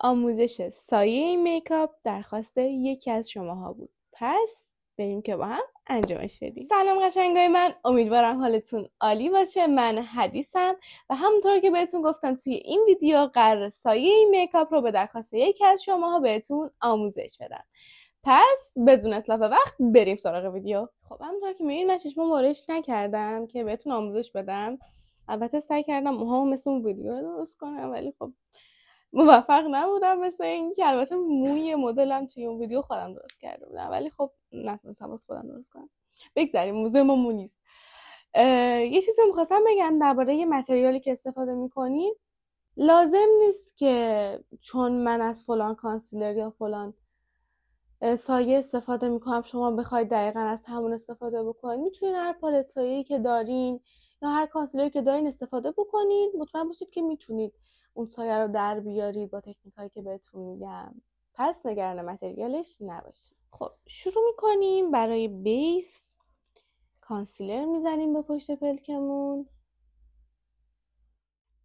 آموزش سایه این میکاپ درخواست یکی از شماها بود. پس بریم که با هم انجامش بدیم. سلام قشنگای من، امیدوارم حالتون عالی باشه. من حدیثم و همونطور که بهتون گفتم توی این ویدیو قرار سایه این میکاپ رو به درخواست یکی از شماها بهتون آموزش بدم. پس بدون اتلاف وقت بریم سراغ ویدیو. خب همونطور که میبینید من چشمام مارش نکردم که بهتون آموزش بدم. البته سعی کردم موهامو مثل اون ویدیو درست کنم ولی خب موفق نبودم مثل این که البته موی مدلم توی اون ویدیو خودم درست کرده بودم ولی خب نتونستم واسه خودم درست کنم. بگذاریم موضوع ما مو نیست. یه چیزی می‌خواستم بگم درباره متریالی که استفاده می‌کنید. لازم نیست که چون من از فلان کانسیلر یا فلان سایه استفاده می‌کنم شما بخواید دقیقاً از همون استفاده بکنید. میتونید هر پالتایی که دارین یا هر کانسیلری که دارین استفاده بکنید. مطمئن باشید که میتونید اون سایه رو در بیارید با تکنیکایی که بهتون میگم. پس نگران متریالش نباشید. خب شروع میکنیم. برای بیس کانسیلر میزنیم به پشت پلکمون،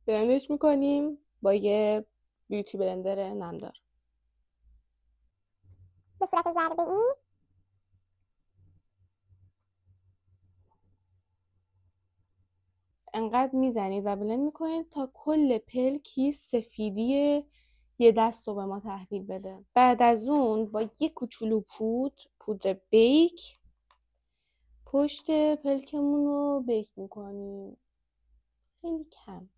بلندش میکنیم با یه بیوتی بلندر نمدار به صورت ضربه ای. انقدر میزنید و بلند میکنید تا کل پلکی سفیدی یه دست رو به ما تحویل بده. بعد از اون با یه کوچولو پودر بیک پشت پلکمون رو بیک میکنیم. خیلی کم،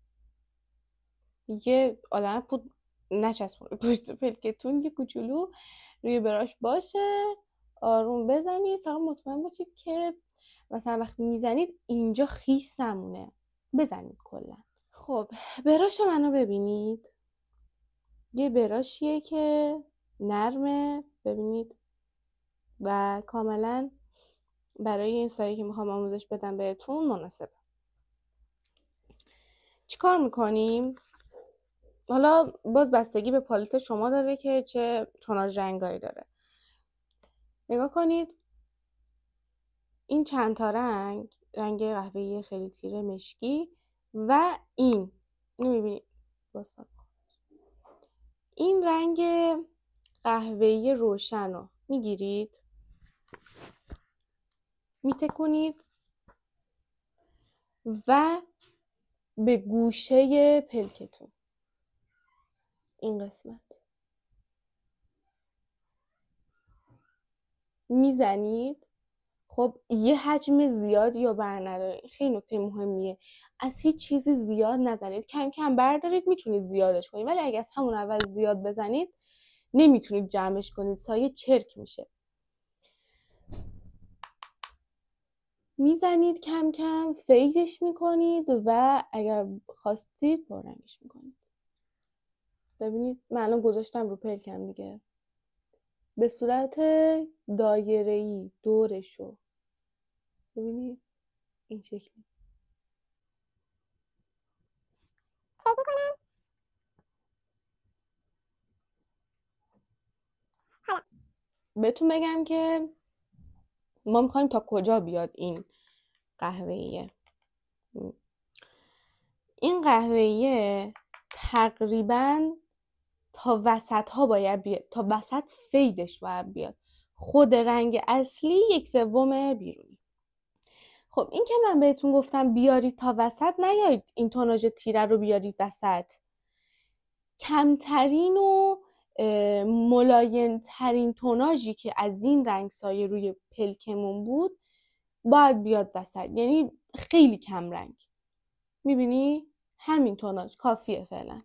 یه آدم پودر نچسبونه پشت پلکتون، یه کوچولو روی براش باشه. آروم بزنید، فقط مطمئن باشید که مثلا وقتی میزنید اینجا خیس نمونه. بزنید کلا. خب براش منو ببینید، یه براشیه که نرمه، ببینید، و کاملا برای این سایه که میخوام آموزش بدم بهتون مناسبه. چیکار میکنیم؟ حالا باز بستگی به پالت شما داره که چه توناژ رنگایی داره. نگاه کنید این چند تا رنگ قهوه‌ای خیلی تیره مشکی و اینو میبینید این رنگ قهوه‌ای روشن رو میگیرید، میتکونید و به گوشه پلکتون این قسمت میزنید. خب یه حجم زیادی یا بر ندارید. خیلی نکته مهمیه، از هیچ چیزی زیاد نزنید. کم کم بردارید، میتونید زیادش کنید ولی اگه از همون اول زیاد بزنید نمیتونید جمعش کنید، سایه چرک میشه. میزنید کم کم، فیدش میکنید و اگر خواستید بارنگش میکنید. ببینید من الان گذاشتم رو پلکم دیگه، به صورت دایره‌ای دورشو ببینید این شکلی. فکر میکنم حالا بهتون بگم که ما میخوایم تا کجا بیاد این قهوه‌ایه. این قهوه‌ایه تقریباً تا وسط ها باید بیاد، تا وسط فیدش باید بیاد. خود رنگ اصلی 1/3 بیرونی. خب این که من بهتون گفتم بیارید تا وسط، نیایید این توناژ تیره رو بیارید وسط. کمترین و ملایم ترین توناژی که از این رنگ سایه روی پلکمون بود باید بیاد وسط، یعنی خیلی کم رنگ. میبینی؟ همین توناژ کافیه فعلا.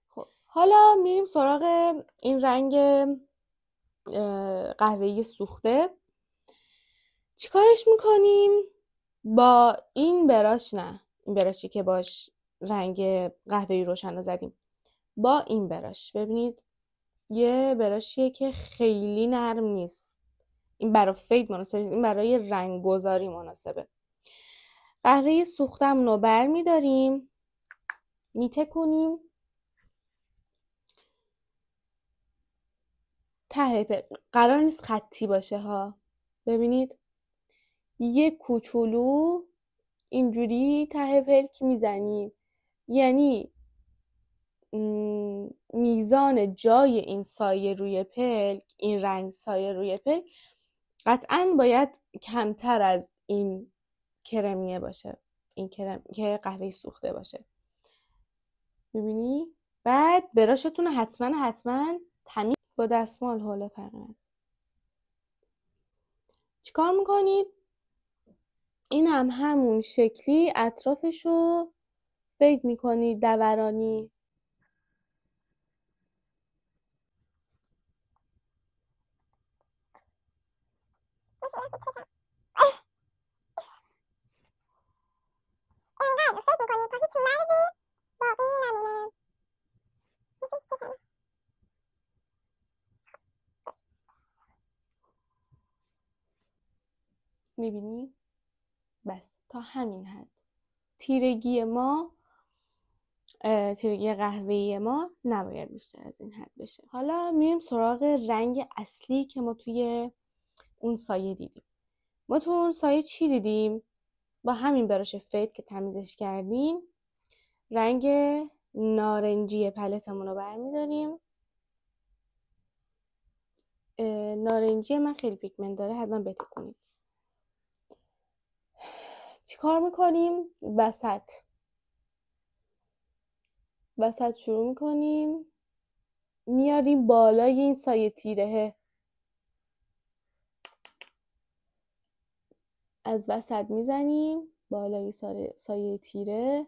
خب حالا میریم سراغ این رنگ قهوه‌ای سوخته. چیکارش میکنیم؟ با این براش، نه این براشی که باش رنگ قهوه‌ای روشن رو زدیم، با این براش ببینید یه براشیه که خیلی نرم نیست. این برای فید مناسبه، این برای رنگ گذاری مناسبه. قهوه سوختمون رو برمیداریم، میتکونیم ته قرار نیست خطی باشه ها. ببینید یه کوچولو اینجوری ته پلک میزنیم، یعنی میزان جای این سایه روی پلک، این رنگ سایه روی پلک قطعا باید کمتر از این کرمیه باشه، این کرم که قهوه سوخته باشه. میبینی؟ بعد براشتون حتما تمیز با دستمال حوله فرق. چیکار میکنید؟ این هم همون شکلی اطرافشو فید میکنید دورانی. اینقدر فکر میکنی تا هیچ مرزی باقی نمونه. مثل چشمه. میبینی؟ بس تا همین حد. تیرگی قهوه‌ای ما نباید بیشتر از این حد بشه. حالا میریم سراغ رنگ اصلی که ما توی اون سایه دیدیم. ما تو اون سایه چی دیدیم؟ با همین براش فید که تمیزش کردیم رنگ نارنجی پلتمون رو برمیداریم. نارنجی من خیلی پیگمنت داره، حتما بتکونید. چیکار میکنیم؟ وسط شروع میکنیم میاریم بالای این سایه تیرهه، از وسط میزنیم بالای سایه تیره،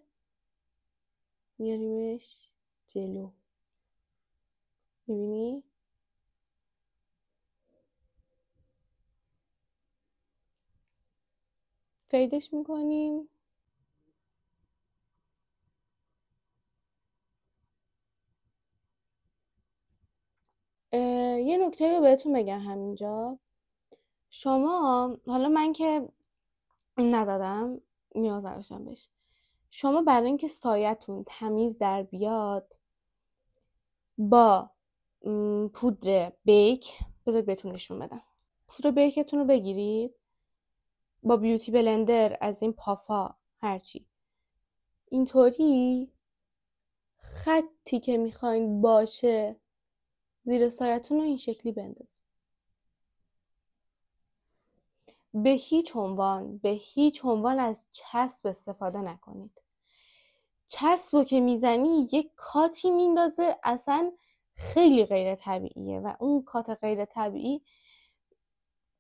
میاریمش جلو. میبینی؟ فیدش میکنیم. یه نکته رو بهتون بگم همینجا. شما، حالا من که نزدم نیاز نداشتم بهش، شما برای اینکه سایتون تمیز در بیاد با پودر بیک، بذارید بهتون نشون بدم. پودر بیکتون رو بگیرید با بیوتی بلندر از این پافا هرچی، اینطوری خطی که میخواین باشه زیر سایتون رو این شکلی بندازید. به هیچ عنوان از چسب استفاده نکنید. چسب رو که میزنی یک کاتی میندازه، اصلا خیلی غیر طبیعیه و اون کات غیر طبیعی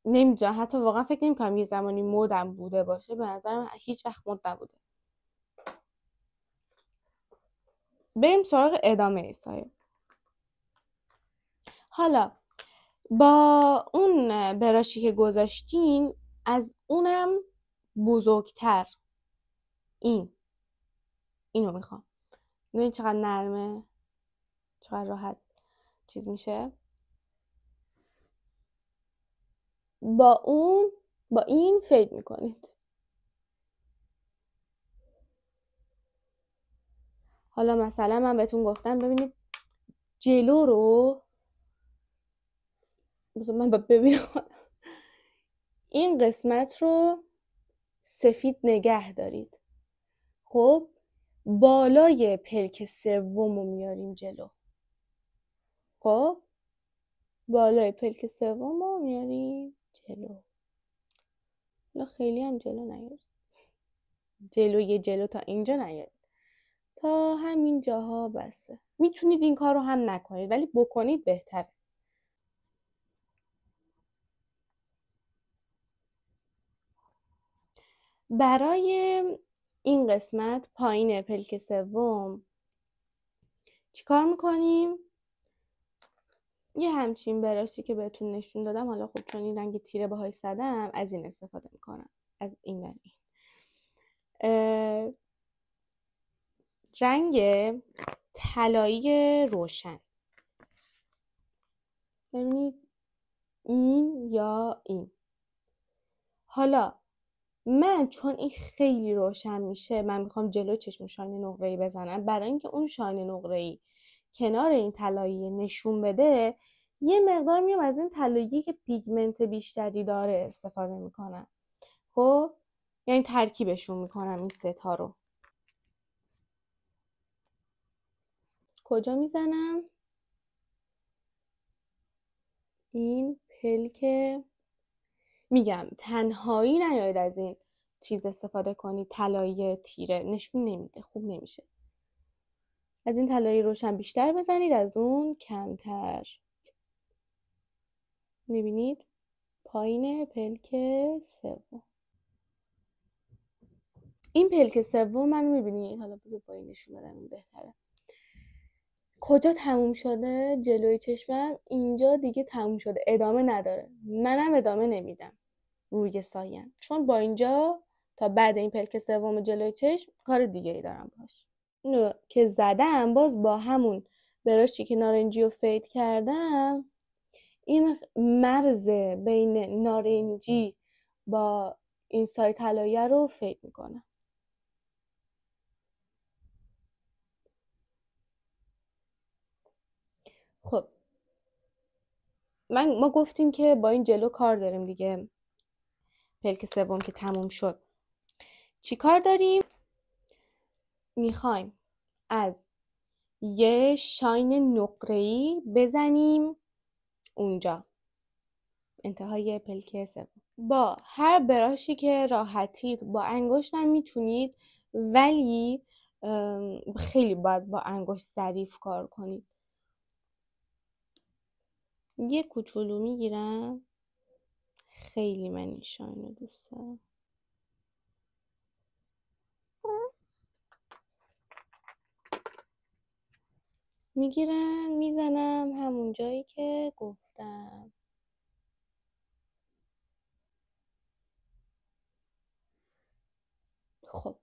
نمیدونم، حتی واقعا فکر نمی‌کنم یه زمانی مدم بوده باشه، به نظرم هیچ وقت مد نبوده. بریم سراغ ادامه سایه. حالا با اون براشی که گذاشتین از اونم بزرگتر اینو میخوام. ببین چقدر نرمه، چقدر راحت چیز میشه. با این فید میکنید. حالا مثلا من بهتون گفتم ببینید جلو رو، مثلا من ببینم این قسمت رو سفید نگه دارید. خب بالای پلک سوم رو میاریم جلو. خب بالای پلک سوم رو میاریم جلو. حالا خیلی هم جلو نیارید، جلو تا اینجا نیارید، تا همین جاها بسه. میتونید این کار رو هم نکنید ولی بکنید بهتره. برای این قسمت پایین پلک سوم چیکار میکنیم؟ یه همچین براشی که بهتون نشون دادم، حالا خب چون این رنگ تیره باهاش زدم از این استفاده میکنم، از این برای رنگ طلایی روشن. ببینید این یا این. حالا من چون این خیلی روشن میشه، من میخوام جلو چشم شاین نقره‌ای بزنم، برای اینکه اون شاین نقره‌ای کنار این طلایی نشون بده، یه مقدار میام از این طلایی که پیگمنت بیشتری داره استفاده میکنم. خب یعنی ترکیبشون میکنم این سه تا رو. کجا میزنم؟ این پلک. میگم تنهایی نیاید از این چیز استفاده کنید، طلایی تیره نشون نمیده، خوب نمیشه. از این طلایی روشن بیشتر بزنید، از اون کمتر. میبینید پایین پلک سوم. این پلک سوم منو میبینید؟ حالا بذار پایین نشون بدم این بهتره. کجا تموم شده؟ جلوی چشمم اینجا دیگه تموم شده، ادامه نداره. منم ادامه نمیدم روی سایم، چون با اینجا تا بعد این پلک سوم جلوی چشم کار دیگه ای دارم باش. اینو که زدم باز با همون براشی که نارنجی رو فید کردم، این مرز بین نارنجی با این سای طلایی رو فید میکنم. خب ما گفتیم که با این جلو کار داریم دیگه. پلک سوم که تموم شد، چی کار داریم؟ میخوایم از یه شاین نقره‌ای بزنیم اونجا انتهای پلک سوم. با هر براشی که راحتید، با انگشتم میتونید، ولی خیلی باید با انگشت ظریف کار کنید. یه کوچولو میگیرم، خیلی من این شاین رو دوست دارم. میگیرم میزنم همون جایی که گفتم. خب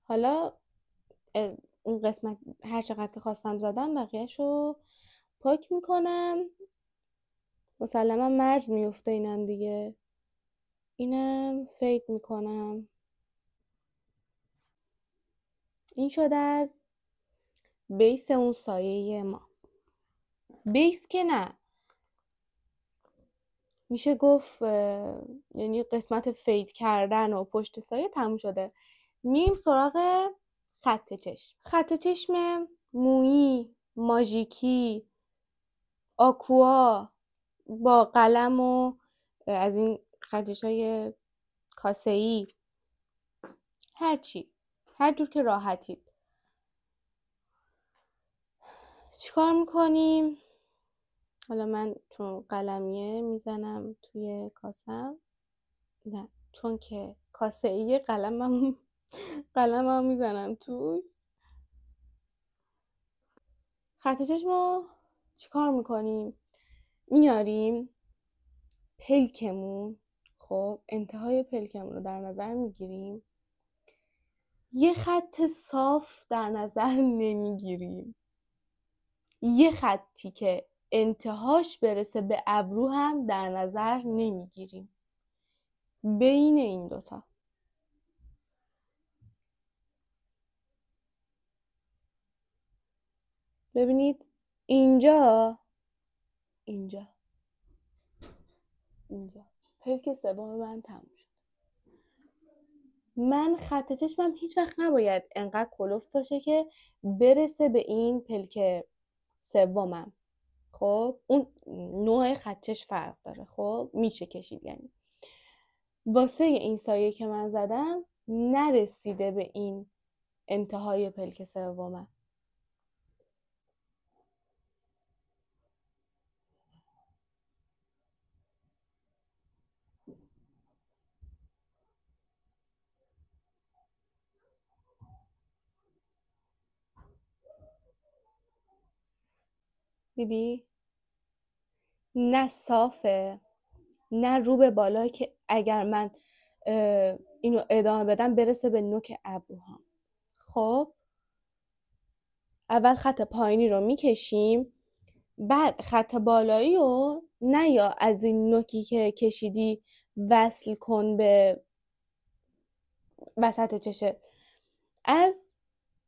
حالا اون قسمت هر چقدر که خواستم زدم، بقیه‌شو پاک میکنم. مسلما مرز میفته اینم دیگه. اینم فید میکنم. این شده از بیس اون سایه ما. بیس که نه، میشه گفت یعنی قسمت فید کردن و پشت سایه تموم شده. میریم سراغ خط چشم. خط چشم مویی، ماژیکی، آکوا، با قلم و از این خطکش‌های کاسه‌ای، هر جور که راحتید. چیکار میکنیم؟ حالا من چون قلمیه میزنم توی کاسم. نه، چون که کاسه‌ای قلمم میزنم توش. خط چشمو چیکار میکنیم؟ میاریم پلکمون، خب انتهای پلکمون رو در نظر میگیریم. یه خط صاف در نظر نمیگیریم، یه خطی که انتهاش برسه به ابرو هم در نظر نمیگیریم. بین این دوتا ببینید، اینجا پلک سوم من تموم شد. من خط چشمم هیچ وقت نباید انقدر کلفت باشه که برسه به این پلک سومم. خب اون نوع خطش فرق داره، خب میشه کشید. یعنی واسه این سایه که من زدم نرسیده به این انتهای پلک سومم. دیدی؟ نه صافه، نه رو به بالا که اگر من اینو ادامه بدم برسه به نوک ابروهام. خب اول خط پایینی رو میکشیم، بعد خط بالایی رو نه یا از این نوکی که کشیدی وصل کن به وسط چشه، از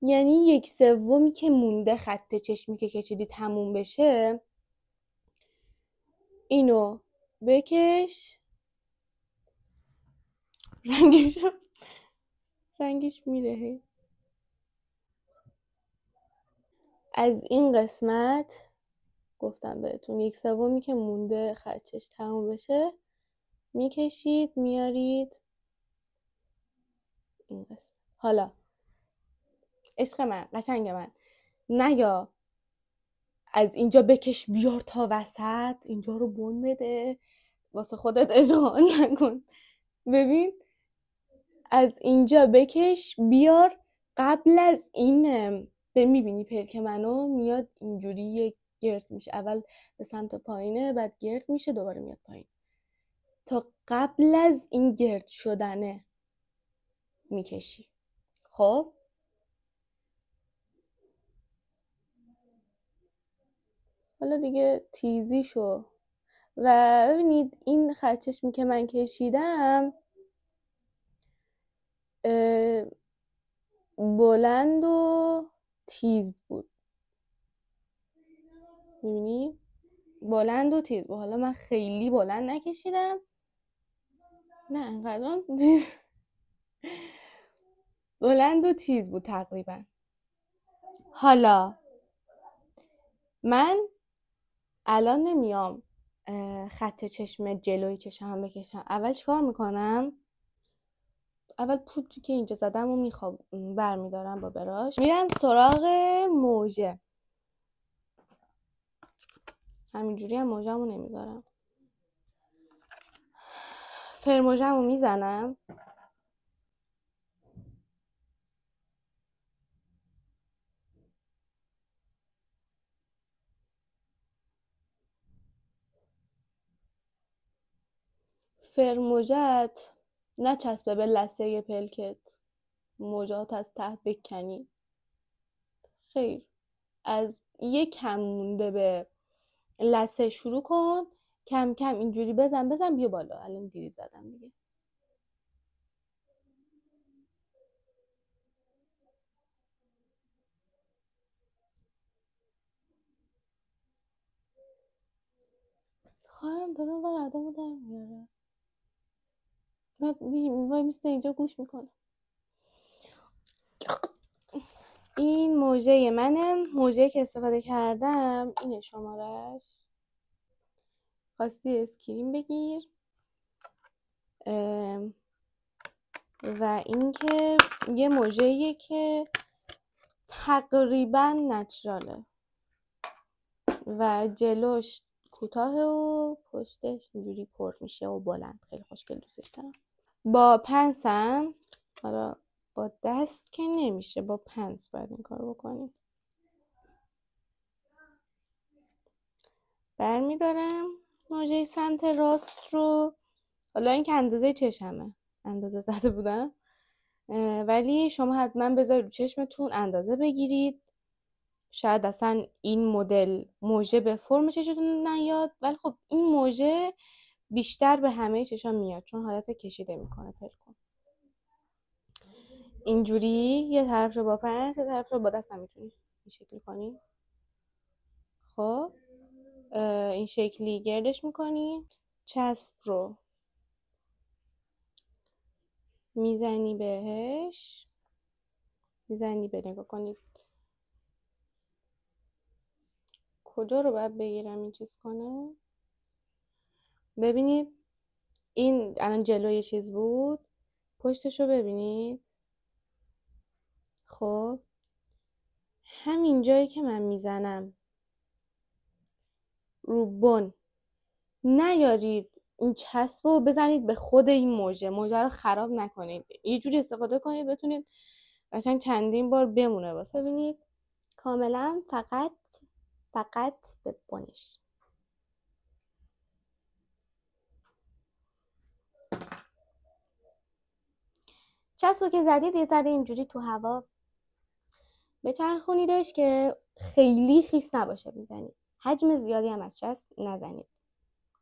یعنی 1/3 که مونده خط چشمی که کشیدی تموم بشه، اینو بکش. رنگش میره. از این قسمت گفتم بهتون 1/3 که مونده خطش تموم بشه میکشید میارید این قسمت. حالا عشق من، قشنگ من، نیا از اینجا بکش بیار تا وسط، اینجا رو بن بده، واسه خودت اشغال نکن. ببین از اینجا بکش بیار قبل از این میبینی پلک منو میاد اینجوری یک گرد میشه، اول به سمت پایینه بعد گرد میشه دوباره میاد پایین، تا قبل از این گرد شدنه میکشی. خب حالا دیگه تیزی شو. و ببینید این خط چشمی که من کشیدم بلند و تیز بود، میبینی؟ بلند و تیز بود. حالا من خیلی بلند نکشیدم، نه انقدر بلند و تیز بود تقریبا. حالا من الان نمیام خط چشم جلوی چشم بکشم. اول چیکار میکنم؟ اول پودری که اینجا زدم و برمیدارم با براش، میرم سراغ موژه. همینجوری هم موژه‌مو نمیذارم، فرموژه‌مو میزنم. فرموژت نچسبه به لثه پلکت، موجات از ته بکنی. خیر، از یک کم مونده به لثه شروع کن، کم کم اینجوری بزن بیا بالا. الان دیدی زدم دیگه. خواهرم داره اون ردامو در میاره، وای میسته اینجا گوش میکنه. این موژه منه، موژه که استفاده کردم اینه شمارش. خواستی اسکرین بگیر. و اینکه یه موژه‌ایه که تقریبا نچراله و جلوش کوتاه و پشتش اینجوری پر میشه و بلند. خیلی خوشگل، دوستش دارم. با پنسم، حالا با دست که نمیشه، با پنس باید این کار بکنیم. برمیدارم موژه سمت راست رو. حالا این که اندازه چشمه، اندازه زده بودم، ولی شما حتما بذارید رو چشمتون اندازه بگیرید. شاید اصلا این مدل موژه به فرم چشتون نیاد، ولی خب این موژه بیشتر به همه چشام میاد چون حالت کشیده میکنه پلکو. اینجوری یه طرف رو با پنس، یه طرف رو با دست هم میتونی این شکلی کنی. خب این شکلی گردش میکنی، چسب رو میزنی بهش، میزنی به، نگاه کنید کجا رو باید بگیرم این چیز کنه. ببینید این الان جلوی چیز بود، پشتش رو ببینید. خب همین جایی که من میزنم رو بن، نیارید این چسب رو بزنید به خود این موژه رو خراب نکنید. یه جوری استفاده کنید بتونید قشنگ چندین بار بمونه واسه. ببینید کاملا فقط به بنش. چسب رو که زدید یه ذره اینجوری تو هوا بچرخونیدش که خیلی خیس نباشه میزنید. حجم زیادی هم از چسب نزنید.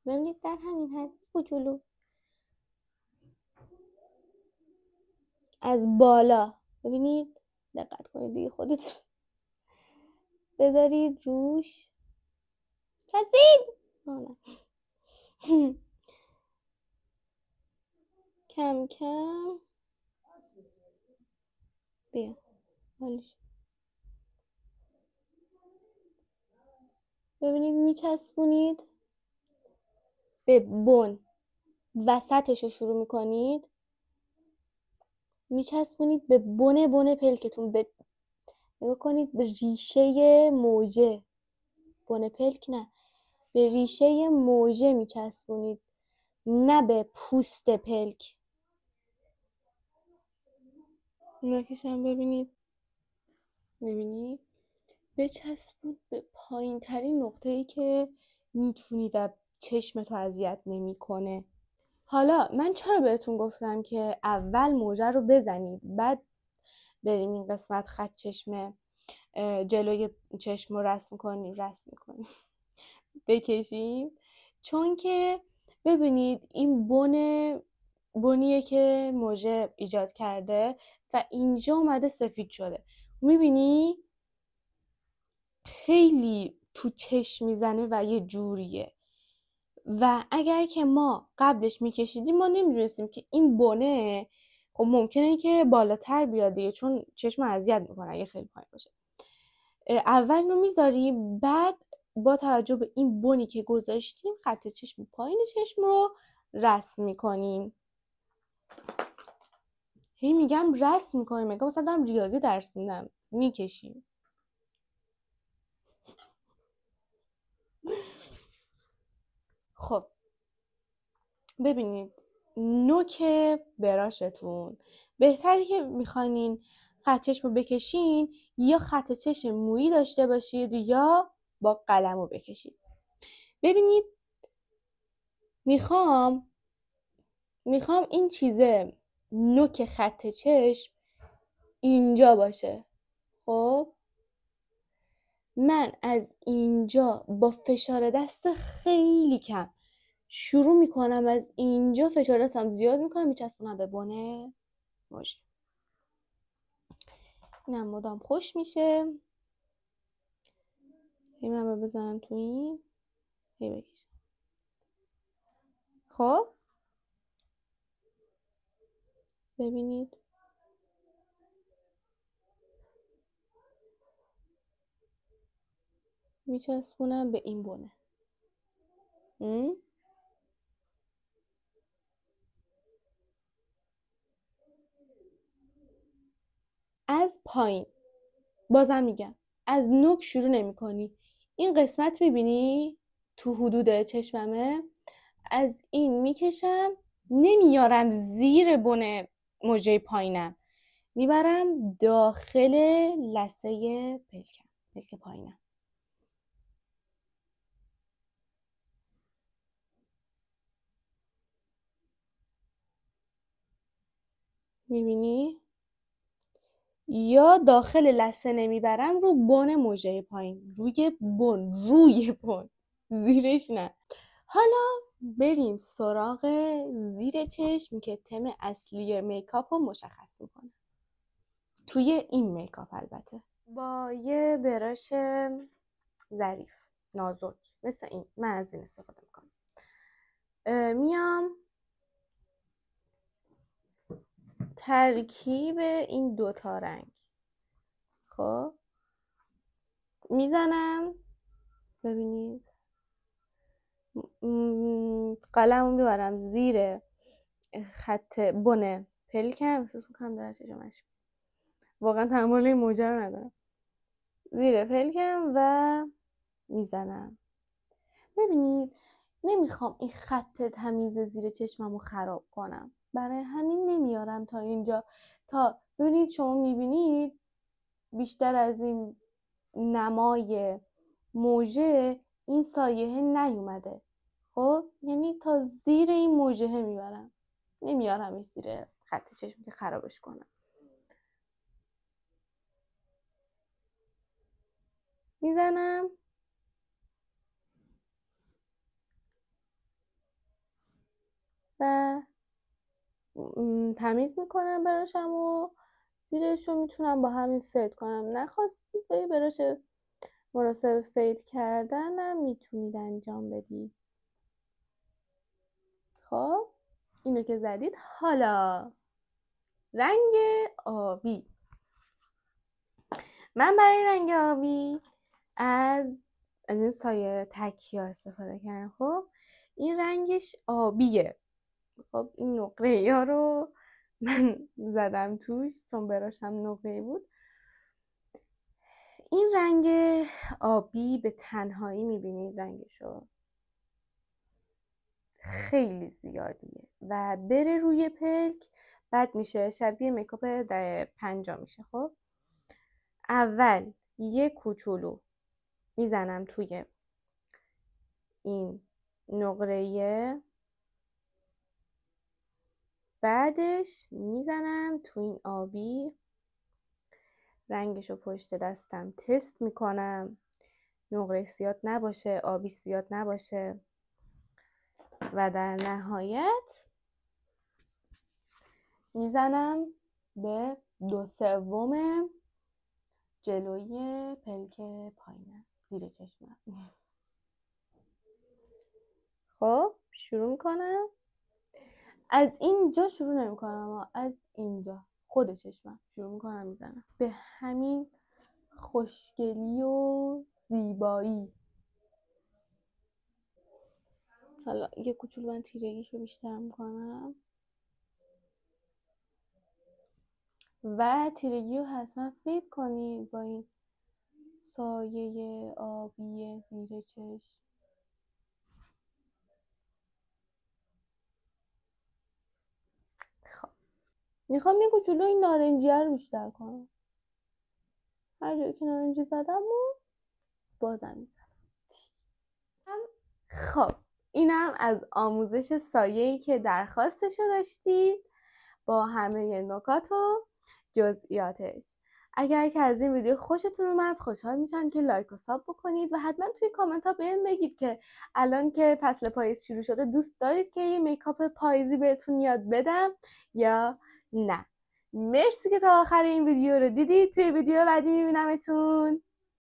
ببینید در همین حد کوچولو از بالا، ببینید دقت کنید دیگه خودتون بذارید روش. چسبید کم کم بیا حالش. ببینید میچسبونید به بن، وسطش رو شروع میکنید میچسبونید به بن پلکتون، نگاه کنید به ریشه موجه، بن پلک نه، به ریشه موجه میچسبونید، نه به پوست پلک. نکشم ببینید، ببینید بچسبون به پایین ترین نقطه‌ای که میتونی و چشمتو اذیت نمیکنه. حالا من چرا بهتون گفتم که اول موجه رو بزنید بعد بریم این قسمت خط چشم جلوی چشم رو رسم کنیم بکشیم؟ چون که ببینید این بنیه که موجه ایجاد کرده و اینجا اومده سفید شده، میبینی خیلی تو چشم میزنه و یه جوریه و اگر که ما قبلش میکشیدیم ما نمیدونستیم که این بنه خب ممکنه که بالاتر بیاد دیگه، چون چشم اذیت میکنه اگه خیلی پایین باشه. اول اینو میذاریم، بعد با توجه به این بنی که گذاشتیم خط چشم پایین چشم رو رسم میکنیم. هی میگم رسم میکنیم، میگم مثلا دارم ریاضی درس میدم. میکشیم. خب ببینید نوک براشتون بهتره که میخواین خط چشم رو بکشین یا خط چشم مویی داشته باشید یا با قلم رو بکشید. ببینید میخوام این چیزه نوک خط چشم اینجا باشه. خب من از اینجا با فشار دست خیلی کم شروع میکنم، از اینجا فشار دستم زیاد میکنم میچسبونم به بن موجه. اینم مدام خوش میشه. هی من بزنم تو این، هی بکشم. خب ببینید میچسبونم به این بنه. از پایین بازم میگم از نوک شروع نمی کنی. این قسمت میبینی تو حدود چشممه، از این میکشم نمیارم زیر بن موجه پایینم، میبرم داخل لثه پلک پایینم. میبینی؟ یا داخل لثه نمیبرم، رو بن موجه پایین، روی بن زیرش نه. حالا بریم سراغ زیر چشم که تم اصلی میکاپ رو مشخص میکنه. توی این میکاپ البته با یه براش ظریف نازک مثل این، من از این استفاده میکنم. میام ترکیب این دوتا رنگ خب میزنم. ببینید قلم رو میبرم زیر خط بن پلکم، احساس میکنم در چشمش واقعا تحمل این موجه رو ندارم، زیر پلکم و میزنم. ببینید نمیخوام این خط تمیز زیر چشمم رو خراب کنم، برای همین نمیارم تا اینجا، تا ببینید شما میبینید بیشتر از این نمای موجه این سایه نیومده. خب یعنی تا زیر این موجه میبرم، نمیارمش زیر خط چشم که خرابش کنم. میزنم و تمیز میکنم براشم و زیرش رو میتونم با همین فید کنم. نخواستید به براش مناسب فید کردنم میتونید انجام بدید. خب اینو که زدید، حالا رنگ آبی. من برای رنگ آبی از از این سایه تکیه استفاده کردم. خب این رنگش آبیه. خب این نقره ها رو من زدم توش چون براشم نقره بود. این رنگ آبی به تنهایی میبینید رنگشو خیلی زیادیه و بره روی پلک بد میشه، شبیه میکاپ 5 میشه. خب اول یه کوچولو میزنم توی این نقره، بعدش میزنم تو این آبی، رنگشو پشت دستم تست میکنم، نقره زیاد نباشه، آبی زیاد نباشه و در نهایت میزنم به 2/3 جلوی پلک پایینم زیر چشمم. خب شروع میکنم، از اینجا شروع نمیکنم، از اینجا خود چشمم شروع میکنم میزنم به همین خوشگلی و زیبایی. حالا یه کوچولو من تیرگیشو بیشتر میکنم و تیرگی رو حتما فید کنید با این سایه آبی زیر چشم. خب میخوام یه کوچولو این نارنجیه رو بیشتر کنم، هر جایی که نارنجی زدم و بازم میزنم. خب اینم از آموزش سایه‌ای که درخواستشو داشتید با همه نکات و جزئیاتش. اگر که از این ویدیو خوشتون اومد خوشحال میشم که لایک و ساب بکنید و حتما توی کامنت ها بهم بگید که الان که فصل پاییز شروع شده دوست دارید که یه میکاپ پاییزی بهتون یاد بدم یا نه. مرسی که تا آخر این ویدیو رو دیدید. توی ویدیو بعدی میبینمتون.